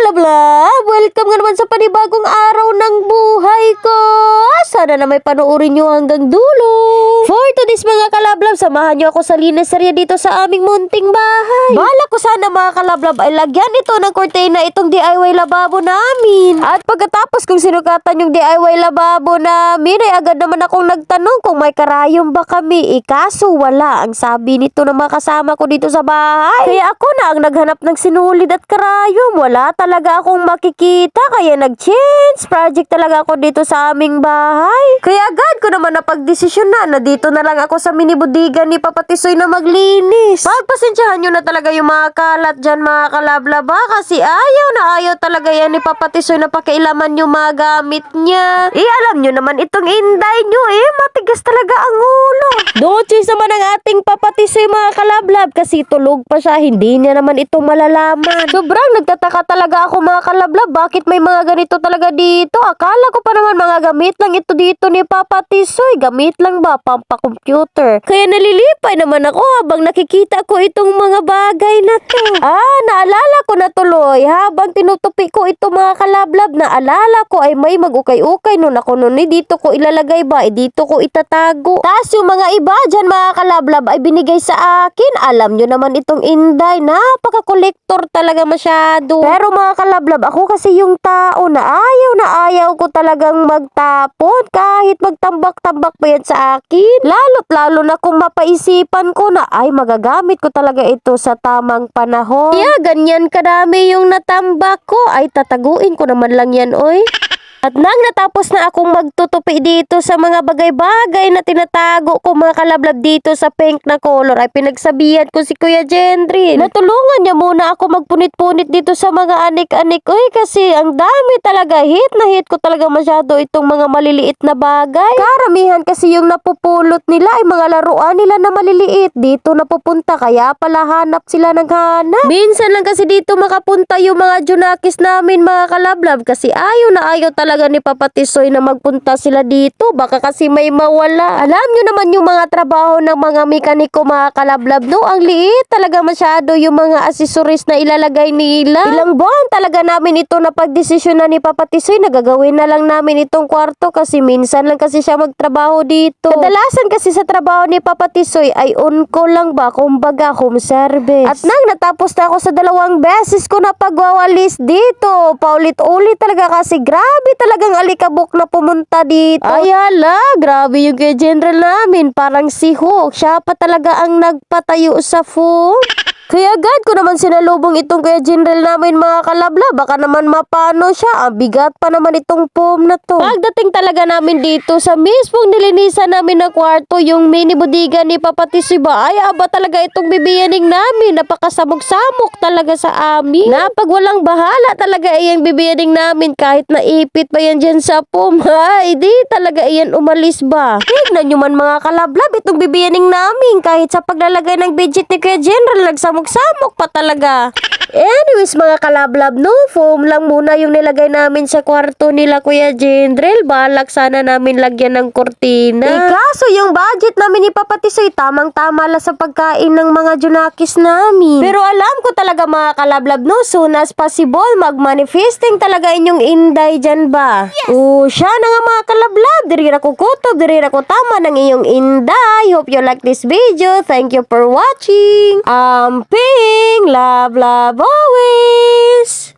kalablab! Welcome nga naman sa panibagong araw ng buhay ko! Sana na may panoorin nyo hanggang dulo! For today's mga kalablab, samahan nyo ako sa linis serya dito sa aming munting bahay. Bala ko sana mga kalablab ay lagyan ito ng kurtina itong DIY lababo namin. At pagkatapos kong sinukatan yung DIY lababo namin, ay agad naman akong nagtanong kung may karayom ba kami. Kaso wala ang sabi nito ng mga kasama ko dito sa bahay. Kaya ako na ang naghanap ng sinulid at karayom. Wala talaga akong makikita kaya nag-change project talaga ako dito sa aming bahay. Kaya agad ko naman napagdesisyon na dito na lang ako sa mini bodega ni Papa Tisoy na maglinis. Pagpasensyahan nyo na talaga yung mga kalat dyan mga kalablaba kasi ayaw na ayaw talaga yan ni Papa Tisoy na pakailaman yung mga gamit niya. Alam nyo naman itong inday nyo matigas talaga ang ulo. No choice naman ang ating Papa Tisoy mga kalablab kasi tulog pa siya, hindi niya naman ito malalaman. Sobrang nagtataka talaga ako mga kalablab, bakit may mga ganito talaga dito? Akala ko pa naman mga gamit lang ito dito ni Papa Tisoy. Gamit lang ba? Pampa-computer. Kaya nalilipay naman ako habang nakikita ko itong mga bagay na to. Naalala ko na tuloy habang tinutupi ko ito mga kalablab, naalala ko ay may mag-ukay-ukay nun ako nun. Dito ko ilalagay ba? Dito ko itatago. Tapos yung mga iba dyan mga kalablab ay binigay sa akin. Alam nyo naman itong inday, napaka-kolektor talaga masyado. Pero mga kalablab, ako kasi yung tao na ayaw ko talagang magtapon kahit magtambak-tambak pa yan sa akin. Lalo't lalo na kung mapaisipan ko na ay magagamit ko talaga ito sa tamang panahon. Kaya ganyan kadami yung natambak ko ay tataguin ko naman lang yan oy. At nang natapos na akong magtutupi dito sa mga bagay-bagay na tinatago ko mga kalablab dito sa pink na color, ay pinagsabihan ko si Kuya Jendrin. Natulungan niya muna ako magpunit-punit dito sa mga anik-anik. Kasi ang dami talaga, hit na hit ko talaga masyado itong mga maliliit na bagay. Karamihan kasi yung napupulot nila ay mga laruan nila na maliliit. Dito napupunta, kaya pala hanap sila ng hanap. Minsan lang kasi dito makapunta yung mga junakis namin mga kalablab kasi ayaw na ayaw talaga ni Papa Tisoy na magpunta sila dito. Baka kasi may mawala. Alam nyo naman yung mga trabaho ng mga mekaniko mga kalablab, no? Ang liit talaga masyado yung mga accessories na ilalagay nila. Ilang buwan talaga namin ito na pagdesisyon na ni Papa Tisoy na gagawin na lang namin itong kwarto kasi minsan lang kasi siya magtrabaho dito. Kadalasan kasi sa trabaho ni Papa Tisoy ay on-call lang ba, kumbaga home service. At nang natapos na ako sa 2 beses ko na pagwawalis dito, paulit-ulit talaga kasi grabe talagang alikabok na pumunta dito. Ayala, grabe yung kay General namin. Parang si Hook. Siya pa talaga ang nagpatayo sa phone. Kaya agad ko naman sinalubong itong Kuya General namin mga kalabla. Baka naman mapano siya. Ang bigat pa naman itong foam na to. Pagdating talaga namin dito sa mismong nilinisan namin na kwarto, yung mini bodega ni Papa Tisoy ba, ay aba talaga itong bibiyaning namin. Napakasamok-samok talaga sa amin. Napagwalang bahala talaga iyang bibiyaning namin kahit naipit pa yan dyan sa foam. Ay, di talaga iyan umalis ba. Tignan nyo man mga kalablab itong bibiyaning namin. Kahit sa paglalagay ng budget ni Kuya General, samok pa talaga. Anyways mga kalablab, no, foam lang muna yung nilagay namin sa kwarto nila Kuya Jendrel. Balak sana namin lagyan ng kortina. Kaso yung budget namin ni Papa Tisoy tamang-tama lang sa pagkain ng mga junakis namin. Pero alam ko talaga mga kalablab, no, soon as possible mag-manifesting talaga inyong inday dyan ba? Yes. Siya na nga mga kalablab, diri na ko kuto, diri na ko tama ng iyong inday. Hope you like this video. Thank you for watching. Ping, love, love always.